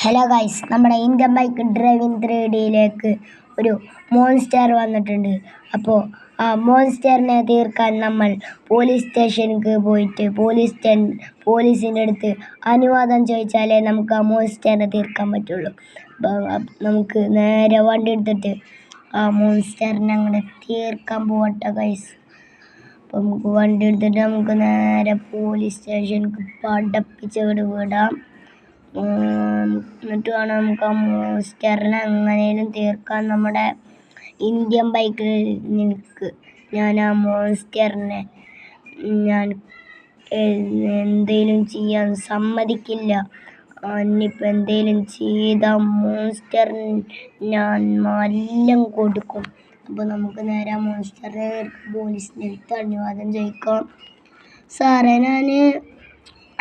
Hello guys, നമ്മുടെ Indian bike driving 3Dയിലേക്ക് ഒരു monster വന്നിട്ടുണ്ട്. അപ്പോൾ ആ മോൺസ്റ്ററിനെ തീർക്കാൻ നമ്മൾ പോലീസ് സ്റ്റേഷനിലേക്ക് പോയിട്ട് പോലീസിൻ്റെ അടുത്ത് അനുവാദം ചോദിച്ചാലേ നമുക്ക് ആ മോൺസ്റ്ററിനെ തീർക്കാൻ പറ്റുള്ളൂ. അപ്പോൾ നമുക്ക് നേരെ വണ്ടി എടുത്തിട്ട് ആ മോൺസ്റ്ററിനെ അങ്ങോട്ട് തീർക്കാൻ പോകട്ടെ ഗൈസ്. അപ്പോൾ നമുക്ക് വണ്ടി എടുത്തിട്ട് നമുക്ക് നേരെ പോലീസ് സ്റ്റേഷനിലേക്ക് പടപ്പിച്ച് വിടാം. എന്നിട്ട് വേണം നമുക്ക് ആ മോൺസ്റ്ററിനെ എങ്ങനെയും തീർക്കാൻ. നമ്മുടെ ഇന്ത്യൻ ബൈക്കിൽ ഞാൻ ആ മോൺസ്റ്ററിനെ എന്തേലും ചെയ്യാൻ സമ്മതിക്കില്ല. ഇനിയിപ്പോൾ എന്തേലും ചെയ്ത മോൺസ്റ്ററിന് ഞാൻ എല്ലാം കൊടുക്കും. അപ്പോൾ നമുക്ക് നേരെ ആ മോൺസ്റ്ററിനെ പോലീസിൻ്റെ അടുത്ത് അനുവാദം ചോദിക്കാം. സാറേ, ഞാൻ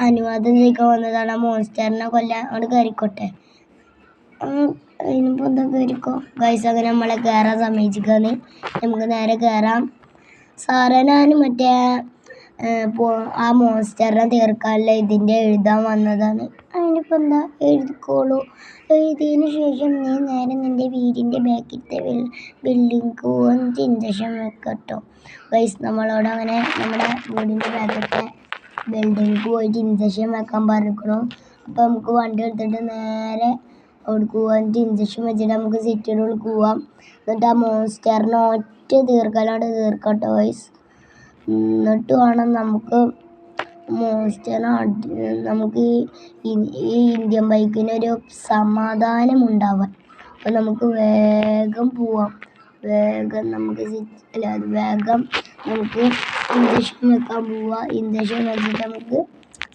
അനുവാദം ചോദിക്കാൻ വന്നതാണ്. ആ മോൺസ്റ്ററിനെ കൊല്ലാൻ അവിടെ കയറിക്കോട്ടെ. അതിനിപ്പോൾ എന്താ കയറിക്കോ ഗൈസ്. അങ്ങനെ നമ്മളെ കയറാൻ സമ്മതിച്ചിരിക്കാന്ന്. നമുക്ക് നേരെ കയറാം. സാറേ, ഞാൻ ആ മോൺസ്റ്ററിനെ തീർക്കാനുള്ള ഇതിൻ്റെ എഴുതാൻ വന്നതാണ്. അതിനിപ്പോൾ എന്താ, എഴുതിക്കോളൂ. എഴുതിയതിന് ശേഷം നീ നേരെ നിൻ്റെ വീടിൻ്റെ ബാക്കിലത്തെ ബിൽഡിംഗ് വന്നിട്ട് ഇഞ്ചക്ഷൻ വെക്കട്ടോ ഗൈസ്. നമ്മളോട് അങ്ങനെ നമ്മുടെ വീടിൻ്റെ ബാക്കിലത്തെ ബിൽഡിംഗ് പോയിട്ട് ഇഞ്ചക്ഷൻ വെക്കാൻ പറഞ്ഞിരിക്കണു. അപ്പോൾ നമുക്ക് വണ്ടി എടുത്തിട്ട് നേരെ അവിടെ പോകാനിട്ട് ഇഞ്ചക്ഷൻ വെച്ചിട്ട് നമുക്ക് സിറ്റിയുടെ ഉള്ളിൽ പോവാം. എന്നിട്ട് ആ മോൺസ്റ്ററിനെ ഒറ്റ തീർക്കലോടെ തീർക്കട്ടോ ഗൈസ്. എന്നിട്ട് വേണം നമുക്ക് നമുക്ക് ഈ ഇന്ത്യൻ ബൈക്കിനൊരു സമാധാനം ഉണ്ടാവാൻ. അപ്പോൾ നമുക്ക് വേഗം പോവാം. വേഗം നമുക്ക് ഇഞ്ചക്ഷൻ വെക്കാൻ പോവാം. ഇഞ്ചക്ഷൻ വെച്ചിട്ട് നമുക്ക്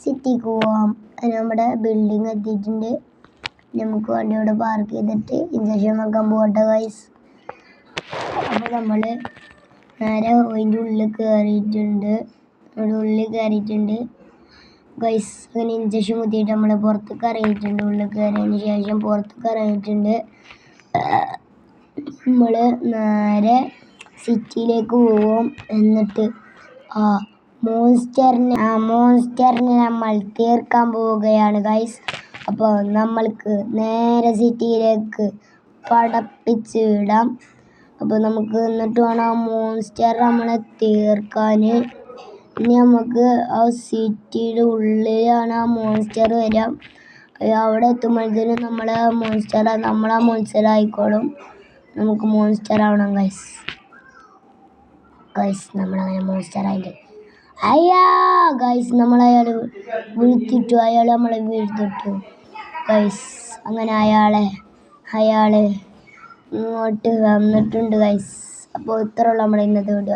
സിറ്റിക്ക് പോവാം. അതിന് നമ്മുടെ ബിൽഡിംഗ് എത്തിയിട്ടുണ്ട്. നമുക്ക് വണ്ടി അവിടെ പാർക്ക് ചെയ്തിട്ട് ഇഞ്ചക്ഷൻ വെക്കാൻ പോകട്ടെ ഗൈസ്. അപ്പോൾ നമ്മൾ നേരെ അതിൻ്റെ ഉള്ളിൽ കയറിയിട്ടുണ്ട് ഗൈസ്. അങ്ങനെ ഇഞ്ചക്ഷൻ കുത്തിയിട്ട് നമ്മൾ പുറത്തേക്ക് ഇറങ്ങിയിട്ടുണ്ട്. ഉള്ളിൽ കയറിയതിന് ശേഷം പുറത്തേക്ക് ഇറങ്ങിയിട്ടുണ്ട്. നമ്മൾ നേരെ സിറ്റിയിലേക്ക് പോവും. എന്നിട്ട് ആ മോൺസ്റ്ററിനെ നമ്മൾ തീർക്കാൻ പോവുകയാണ് ഗൈസ്. അപ്പോൾ നമ്മൾക്ക് നേരെ സിറ്റിയിലേക്ക് പടപ്പിച്ച് വിടാം. അപ്പോൾ നമുക്ക് എന്നിട്ട് വേണം ആ മോൺസ്റ്റർ നമ്മളെ തീർക്കാൻ. ഇനി നമുക്ക് ആ സിറ്റിയുടെ ഉള്ളിലാണ് ആ മോൺസ്റ്റർ വരാം. അവിടെ എത്തുമ്പോഴത്തേനും നമ്മളാ മോൺസ്റ്റർ ആയിക്കോളും. നമുക്ക് മോൺസ്റ്റർ ആവണം ഗൈസ്. നമ്മളങ്ങനെ മോൺസ്റ്റർ ആയിട്ട് ഗൈസ് നമ്മളയാൾ വീഴ്ത്തിട്ടു. അയാൾ നമ്മളെ വീഴ്ത്തിട്ടു ഗൈസ്. അങ്ങനെ അയാൾ ഇങ്ങോട്ട് വന്നിട്ടുണ്ട് ഗൈസ്. അപ്പോൾ ഇത്രയുള്ള നമ്മുടെ ഇന്നത്തെ വീഡിയോ.